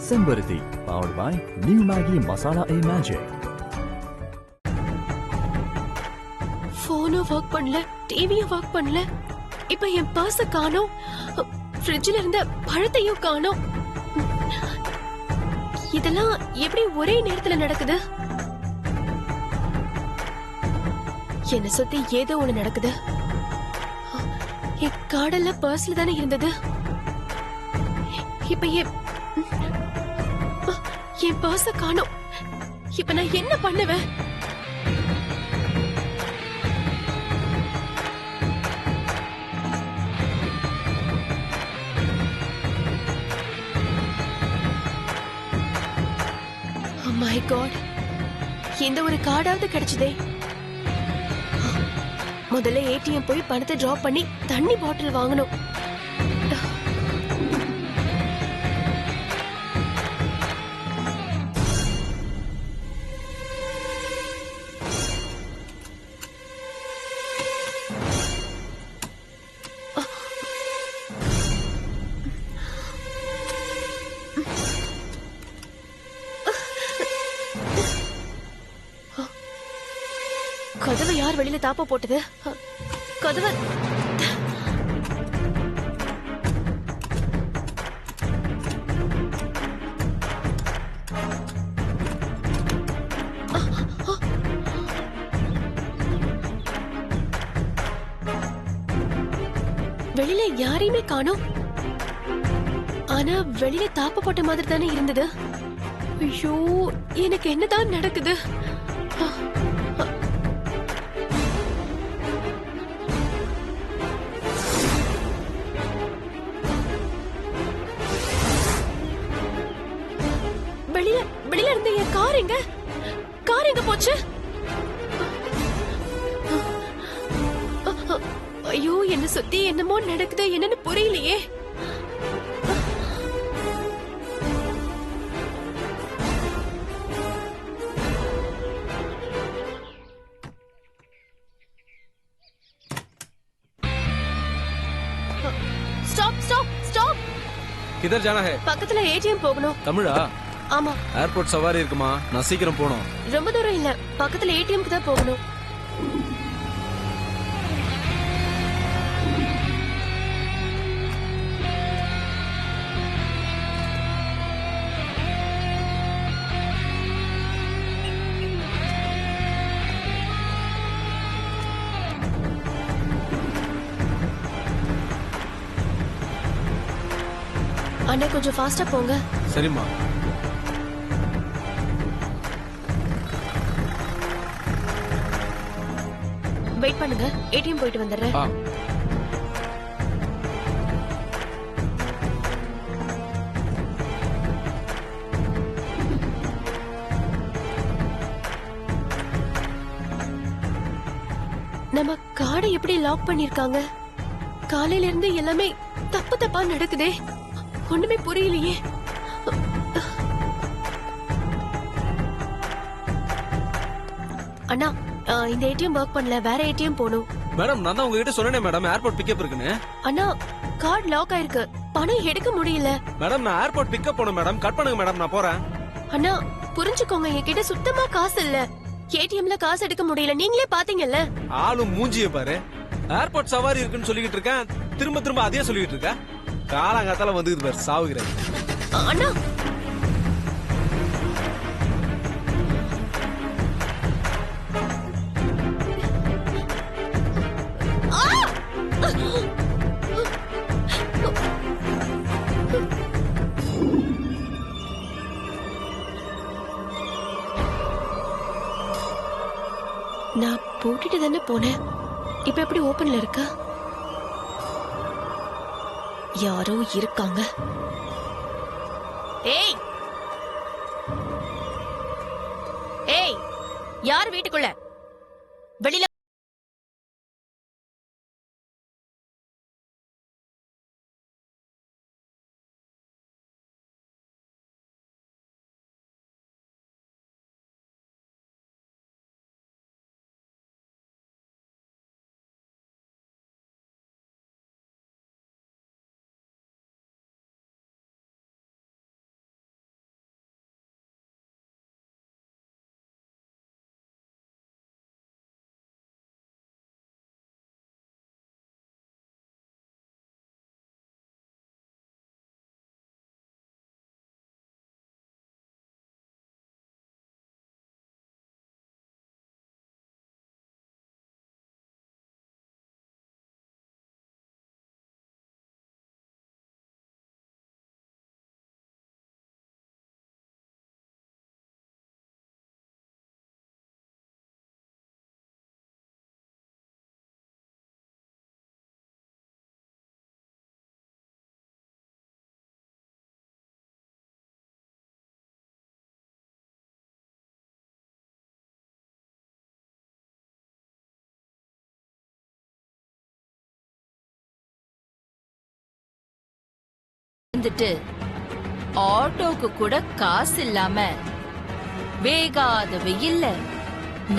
Sembarati, powered by New Maggi Masala A Magic. போனும் work பண்ணல, டிவியும் ஒர்க் பண்ணல. இப்ப என் பர்ஸ காணோம். ஃப்ரிட்ஜ்ல இருந்த பழத்தையும் காணோம். இதெல்லாம் எப்படி ஒரே நேரத்துல நடக்குது? என்ன சுத்தி ஏதோ ஒண்ணு நடக்குது. என் கார்டெல்ல பர்ஸ்ல தானே இருந்தது. இப்ப என் பர்ஸ காணோம். இப்ப நான் என்ன பண்ணுவேன்? மை காட், இந்த ஒரு கார்டாவது கிடைச்சதே. முதல்ல ஏடிஎம் போய் பணத்தை டிராப் பண்ணி தண்ணி பாட்டில் வாங்கணும். கதவை யார் வெளியில தாப்ப போட்டது? கதவை வெளியில யாரையுமே காணோம். ஆனா வெளியில தாப்ப போட்ட மாதிரி தானே இருந்தது. ஐயோ, எனக்கு என்னதான் நடக்குது? வெளியில இருந்த என் கார் எங்க? கார் எங்க போச்சு? ஐயோ, என்ன சுத்தி என்னமோ நடக்குது. என்னன்னு புரியலையே. Stop stop stop. किधर जाना है? பக்கத்துல ஏடிஎம் போகணும். தமிழா? ஆமா. ஏர்போர்ட் சவாரி இருக்குமா? நான் சீக்கிரம் போணும். ரொம்ப தூரம் இல்ல, பக்கத்துல ஏடிஎம்க்கு தான் போகணும். அண்ணா, கொஞ்சம் ஃபாஸ்டா போங்க. சரிம்மா. வெயிட் பண்ணுங்க, ஏடிஎம் போயிட்டு வந்துடுறேன். நம்ம கார்டை எப்படி லாக் பண்ணிருக்காங்க? காலையில இருந்து எல்லாமே தப்பு தப்பா நடக்குதே. ஒண்ணுமே புரியலையே. அண்ணா, இந்த ஏடிஎம் ஒர்க் பண்ணல, வேற ஏடிஎம் போணும். மேடம், நான் தான் உங்ககிட்ட சொன்னேனே மேடம், ஏர்போர்ட் பிக்கப் இருக்குன்னு. அண்ணா, கார்டு லாக் ஆயிருக்கு, பணம் எடுக்க முடியல. மேடம், நான் ஏர்போர்ட் பிக்கப் போணும் மேடம். கட் பண்ணுங்க மேடம், நான் போறேன். அண்ணா, புரிஞ்சுக்கோங்க, என்கிட்ட சுத்தமா காசு இல்ல. ஏடிஎம்ல காசு எடுக்க முடியல, நீங்களே பாத்தீங்கல்ல. ஆளும் மூஞ்சிய பாரு. ஏர்போர்ட் சவாரி இருக்குன்னு சொல்லிக்கிட்டு இருக்கேன், திரும்ப திரும்ப அதே சொல்லிக்கிட்டு இருக்க. காலாங்காத்தால வந்துக்குது பாரு, சாவுகிறேன். அண்ணா, நான் போட்டுட்டு தானே போனேன். இப்ப எப்படி ஓபன்ல இருக்க? யாரோ இருக்காங்க. ஏய் ஏய், யார் வீட்டுக்குள்ள? வெளியில இழந்துட்டு ஆட்டோக்கு கூட காசு இல்லாம வேகாத வெயில்ல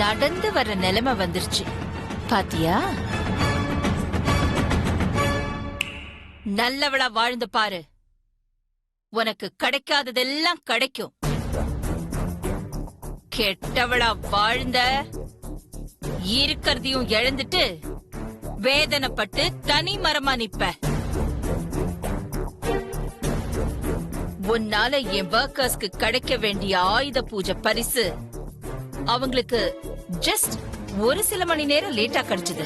நடந்து வர நிலைமை வந்துருச்சு பாத்தியா? நல்லவளா வாழ்ந்து பாரு, உனக்கு கிடைக்காததெல்லாம் கிடைக்கும். கெட்டவளா வாழ்ந்த இருக்கிறதையும் இழந்துட்டு வேதனைப்பட்டு தனி மரமா நிப்ப. உன்னால என் ஒர்க்கர்ஸ்க்கு கிடைக்க வேண்டிய ஆயுத பூஜை பரிசு அவங்களுக்கு ஜஸ்ட் ஒரு சில மணி நேரம் லேட்டா கிடைச்சது.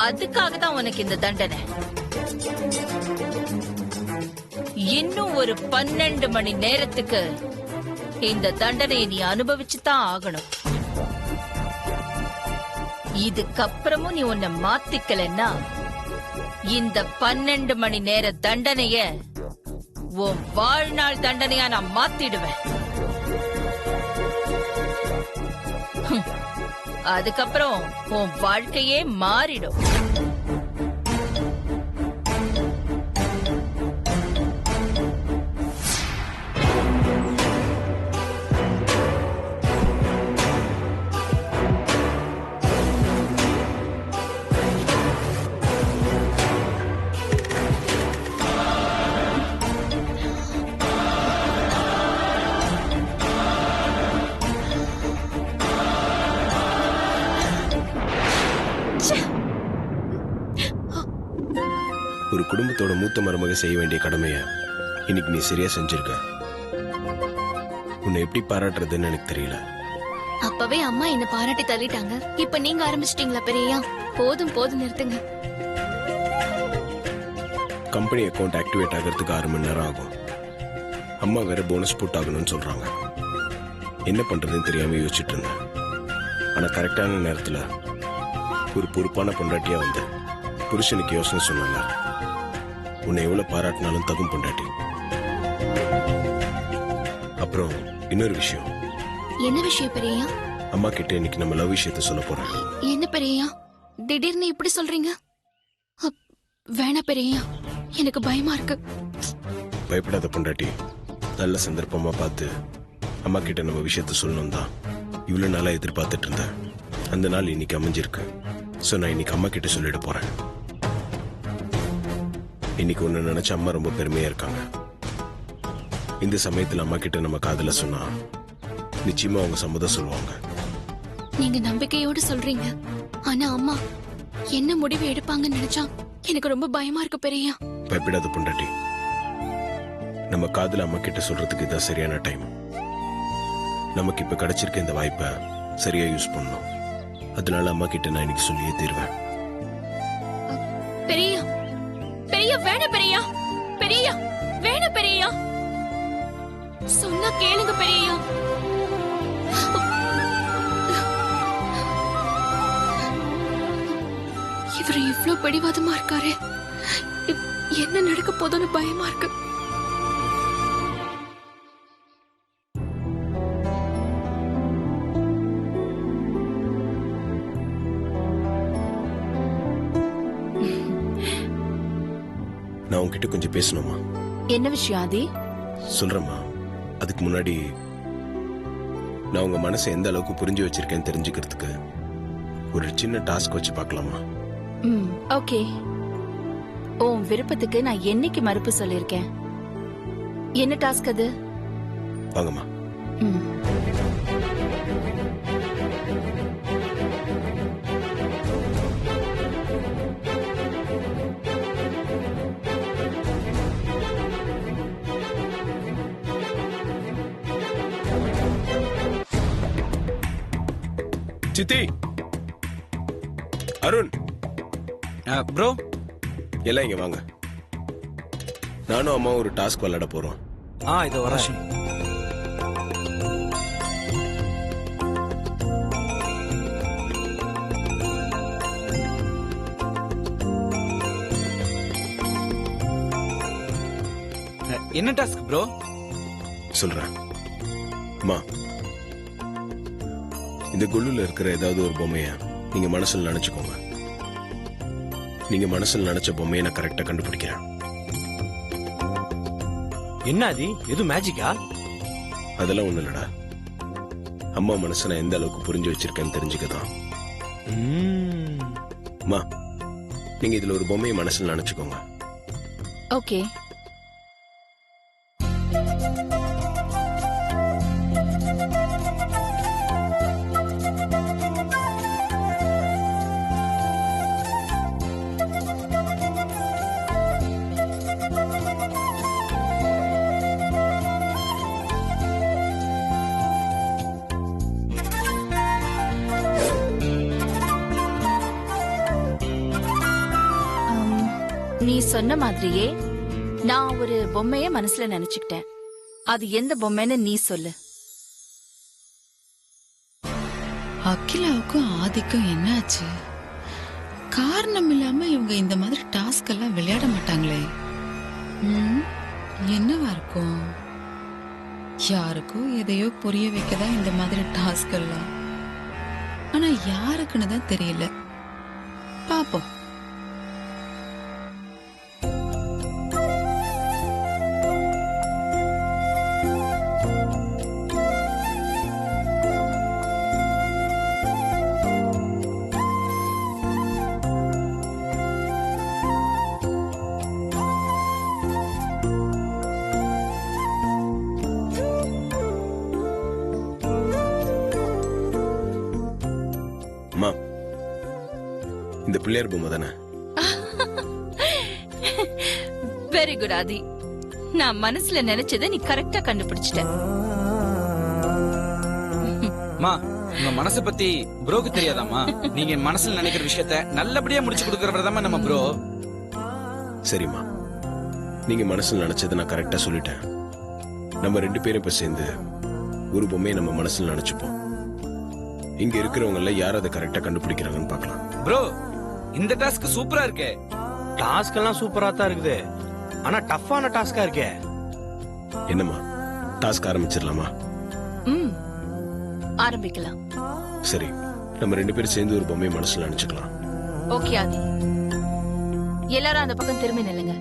அதுக்காக தான் உனக்கு இந்த தண்டனை. இன்னும் ஒரு 12 மணி நேரத்துக்கு இந்த தண்டனையை நீ அனுபவிச்சுதான் ஆகணும். இதுக்கப்புறமும் நீ உன்னை மாத்திக்கலன்னா இந்த 12 மணி நேர தண்டனைய உன் வாழ்நாள் தண்டனையா நான் மாத்திடுவேன். அதுக்கப்புறம் உன் வாழ்க்கையே மாறிடும். ஒரு குடும்பத்தோட மூத்த மருமக செய்ய வேண்டிய கடமைய இன்னைக்கு நீ சரியா செஞ்சிருக்க. உன்னை எப்படி பாராட்டுறதுன்னு எனக்கு தெரியல. அப்பவே அம்மா என்ன பாராட்டி தள்ளிட்டாங்க. இப்ப நீங்க ஆரம்பிச்சிட்டீங்களா பெரியயா? போதும் போதும் நிறுத்துங்க. கம்பெனி அக்கவுண்ட் ஆக்டிவேட் ஆகிறதுக்கு 6 மணி நேரம் ஆகும். அம்மா வேற போனஸ் போட்டாகணும்னு சொல்றாங்க. என்ன பண்றதுன்னு தெரியாம யோசிச்சுட்டு இருந்தேன். ஆனா கரெக்டான நேரத்துல ஒரு பொறுப்பான பொண்டாட்டியா வந்த புருஷனுக்கு யோசனை சொன்னாங்க. உன்னை எவ்வளவு பாராட்டினாலும் தகும் பொண்டாட்டி. அப்புறம் இன்னொரு விஷயம். என்ன விஷயம் பெரியயா? அம்மா கிட்ட இன்னைக்கு நம்ம லவ் விஷயத்த சொல்ல போறேன். என்ன பெரியயா திடீர்னு இப்படி சொல்றீங்க? வேணா பெரியயா, எனக்கு பயமா இருக்கு. பயப்படாத பொண்டாட்டி. நல்ல சந்தர்ப்பமா பார்த்து அம்மா கிட்ட நம்ம விஷயத்த சொல்லணும் தான் இவ்வளவு நாளா எதிர்பார்த்துட்டு இருந்தேன். அந்த நாள் இன்னைக்கு அமைஞ்சிருக்கு. சோ நான் இன்னைக்கு அம்மா கிட்ட சொல்லிட போறேன். இன்னைக்கு ஒண்ணு நினைச்ச அம்மா ரொம்ப பெருமையா இருக்காங்க. இந்த சமயத்துல அம்மா கிட்ட நம்ம காதல சொன்னா நிச்சயமா அவங்க சம்மதம் சொல்லுவாங்க. நீங்க நம்பிக்கையோடு சொல்றீங்க. ஆனா அம்மா என்ன முடிவு எடுப்பாங்கன்னு நினைச்சா எனக்கு ரொம்ப பயமா இருக்கு பெரியயா. பயப்படாத பொண்டாட்டி. நம்ம காதல அம்மா கிட்ட சொல்றதுக்கு இதான் சரியான டைம். நமக்கு இப்ப கிடைச்சிருக்க இந்த வாய்ப்பை சரியா யூஸ் பண்ணணும். அதனால அம்மா கிட்ட நான் இன்னைக்கு சொல்லியே தீர்வேன். பெரியயா பெரிய வேண பெரியயா, பெரியயா வேண பெரியயா, சொன்னா கேளுங்க பெரியயா. இவரு இவ்ளோ பிடிவாதமா இருக்காரு. என்ன நடக்க போதோன்னு பயமா இருக்கு. நான் உன்கிட்ட கொஞ்சம் பேசணுமா? என்ன விஷயம் ஆதி? சொல்றேம்மா. அதுக்கு முன்னாடி நான் உங்க மனசை எந்த அளவுக்கு புரிஞ்சு வச்சிருக்கேன்னு தெரிஞ்சுக்கிறதுக்கு ஒரு சின்ன டாஸ்க் வச்சு பார்க்கலாமா? ஓகே. உன் விருப்பத்துக்கு நான் என்னைக்கு மறுப்பு சொல்லிருக்கேன்? என்ன டாஸ்க் அது? வாங்கம்மா. சித்தி, அருண், ப்ரோ எல்லாம் இங்க வாங்க. நானும் அம்மா ஒரு டாஸ்க் விளையாட போறோம். இது வரேன். என்ன டாஸ்க் ப்ரோ? சொல்றேன். அம்மா, இந்த குள்ளுல இருக்கிற ஏதாவது ஒரு பொம்மைய நீங்க மனசுல நினைச்சுக்கோங்க. நீங்க மனசுல நினைச்ச பொம்மையை நான் கரெக்டா கண்டுபிடிக்கிறேன். என்ன அது எது மேஜிக்கா? அதெல்லாம் ஒண்ணு இல்லடா. அம்மா மனசை நான் எந்த அளவுக்கு புரிஞ்சு வச்சிருக்கேன்னு தெரிஞ்சுக்கதான். அம்மா, நீங்க இதுல ஒரு பொம்மையை மனசுல நினைச்சுக்கோங்க. ஓகே. நீ சொன்ன மாதிரியே நான் ஒரு பொம்மைய மனசுல நினைச்சுக்கிட்டேன். அது எந்த பொம்மைன்னு நீ சொல்லு. அகிலாவுக்கும் ஆதிக்கும் என்னாச்சு? காரணம் இல்லாம இவங்க இந்த மாதிரி டாஸ்க் எல்லாம் விளையாட மாட்டாங்களே. என்னவா இருக்கும்? யாருக்கும் எதையோ புரிய வைக்கதான் இந்த மாதிரி டாஸ்க் எல்லாம். ஆனா யாருக்குன்னு தான் தெரியல. பாப்போம். அம்மா, இந்த பிள்ளையார் பொம்மை தானே? வெரி குட் ஆதி. நான் மனசுல நினைச்சதை நீ கரெக்டா கண்டுபிடிச்சிட்ட. மா, உங்க மனசை பத்தி ப்ரோக்கு தெரியாதாமா? நீங்க மனசுல நினைக்கிற விஷயத்த நல்லபடியா முடிச்சு கொடுக்கறவர்தாம்மா நம்ம ப்ரோ. சரிம்மா, நீங்க மனசுல நினைச்சதை நான் கரெக்டா சொல்லிட்டேன். நம்ம 2 பேரும் இப்ப சேர்ந்து ஒரு பொம்மையை நம்ம மனசுல நினைச்சுப்போம். இங்க இருக்கிறவங்க யார் அதை கரெக்டா கண்டுபிடிக்கிறாங்கன்னு பார்க்கலாம். ப்ரோ, இந்த டாஸ்க் சூப்பரா இருக்கே. டாஸ்க் எல்லாம் சூப்பரா தான் இருக்குது. ஆனா டஃப்பான டாஸ்கா இருக்கே. என்னம்மா, டாஸ்க் ஆரம்பிச்சிடலாமா? ஆரம்பிக்கலாம். சரி, நம்ம 2 பேரும் சேர்ந்து ஒரு பொம்மையை மனசுல நினைச்சுக்கலாம். ஓகே ஆதி. எல்லாரும் அந்த பக்கம் திரும்பி நில்லுங்க.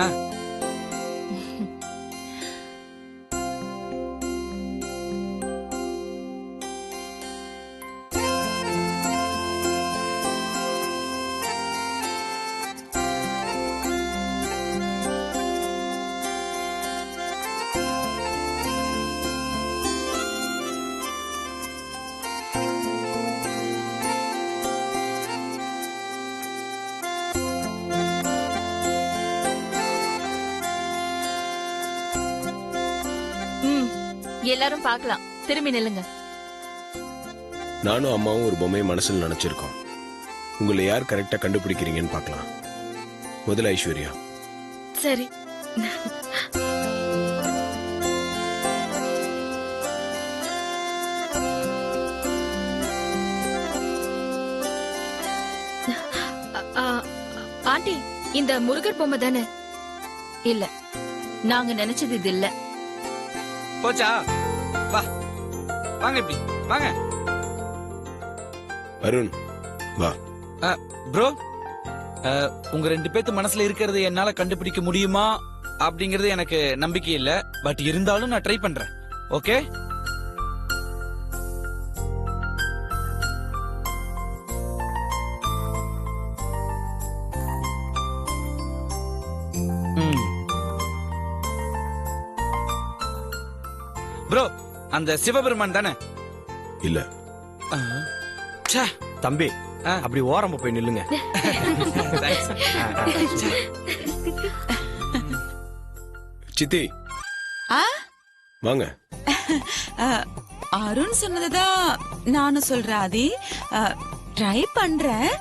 ஆ. எல்லாரும் பார்க்கலாம். திரும்பி நில்லுங்க. நானும் அம்மாவும் ஒரு பொம்மையை மனசுல நினைச்சிருக்கோம். உங்களை யார் கரெக்டா கண்டுபிடிக்கிறீங்கன்னு பார்க்கலாம். முதல்ல ஐஸ்வர்யா. சரி. ஆண்டி, இந்த முருகர் பொம்மை தானே? இல்ல, நாங்க நினைச்சது இது இல்ல. போச்சா? வா, வாங்க இப்படி வாங்க. அருண், வா. ப்ரோ, உங்க 2 பேத்து மனசுல இருக்கிறது என்னால கண்டுபிடிக்க முடியுமா அப்படிங்கறது எனக்கு நம்பிக்கை இல்ல. பட் இருந்தாலும் நான் ட்ரை பண்றேன். ஓகே? ப்ரோ, அந்த சிவபெருமான் தானே? இல்ல. தம்பி, அப்படி ஓரமா போய் நில்லுங்க. சித்தி, வாங்க. அருண் சொன்னதுதான் நானும் சொல்றேன் ஆதி. ட்ரை பண்றேன்.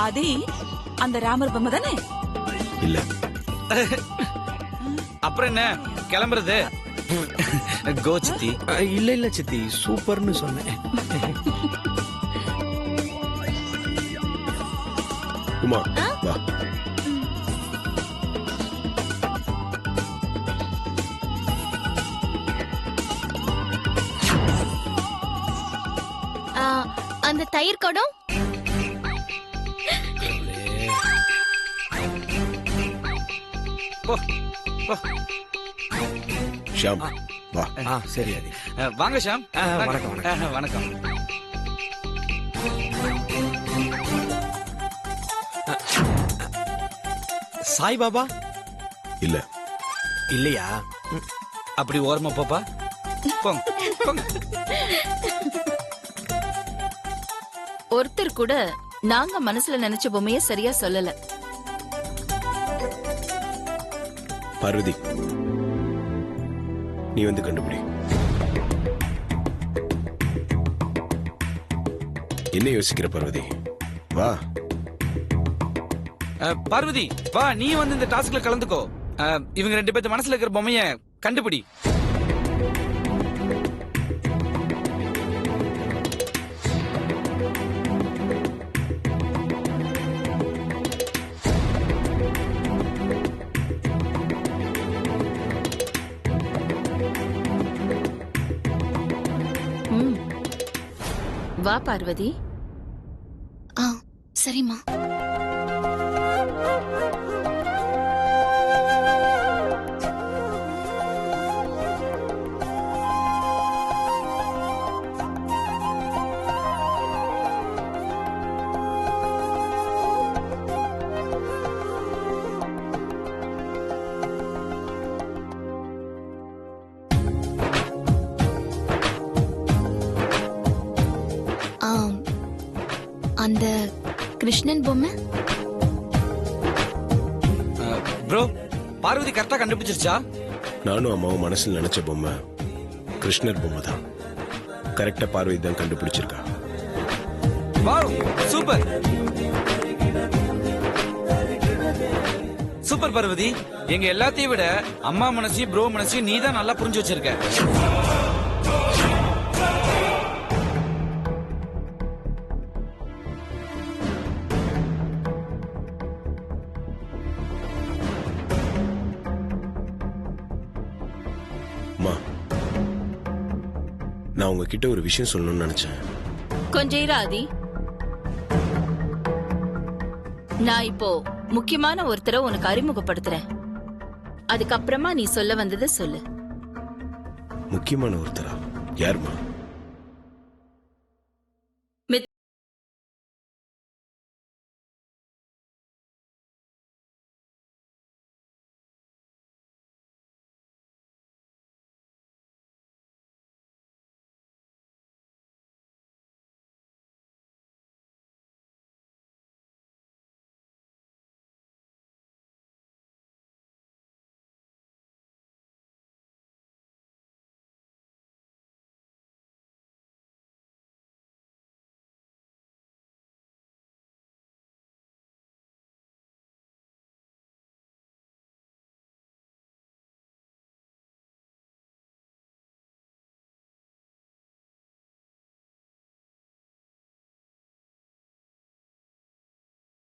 ஆதி, அந்த ராமர் பொம்மை தானே? இல்ல. அப்புறம் என்ன கிளம்புறது? கோ சித்தி. இல்ல இல்ல சித்தி, சூப்பர்னு சொன்னேன். உமா, வா. அந்த தயிர் குடம் போ, போ. ஷியாம் வா. சரி ஆதி. வாங்க ஷாம். வணக்கம், வணக்கம். வணக்கம். சாய் பாபா இல்ல இல்லையா? அப்படி ஓரமா போப்பா. போங்க, போங்க. ஒருத்தர் கூட நாங்க மனசுல நினைச்ச பொம்மைய சரியா சொல்லல. பார்வதி, நீ வந்து கண்டுபிடி. என்ன யோசிக்கிற பார்வதி? வா. பார்வதி வா, நீ வந்து இந்த டாஸ்க்ல கலந்துக்கோ. இவங்க 2 பேத்து மனசுல இருக்கிற பொம்மைய கண்டுபிடி. ம். வா பார்வதி. ஆ சரிம்மா. அந்த கிருஷ்ணன் பொம்மை ப்ரோ, பார்வதி கரெக்டா கண்டுபிடிச்சிருச்சா? நானும் அம்மாவும் மனசுல நினைச்ச பொம்மை கிருஷ்ணர் பொம்மை தான். கரெக்டா பார்வதி தான் கண்டுபிடிச்சிருக்கா. Wow, super super Parvati. எங்க எல்லாத்தையும் விட அம்மா மனசையும் ப்ரோ மனசையும் நீ தான் நல்லா புரிஞ்சு வச்சிருக்க. அம்மா, நான் உங்ககிட்ட ஒரு விஷயம் சொல்லணும்னு நினைச்சேன். கொஞ்சம் இரு ஆதி. நான் இப்போ முக்கியமான ஒருத்தரை உனக்கு அறிமுகப்படுத்துறேன். அதுக்கப்புறமா நீ சொல்ல வந்ததை சொல்லு. முக்கியமான ஒருத்தரா? யாருமா?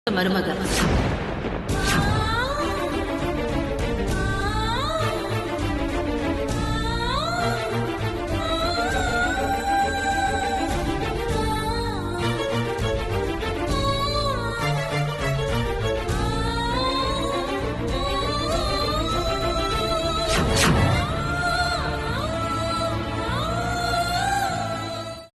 மருமக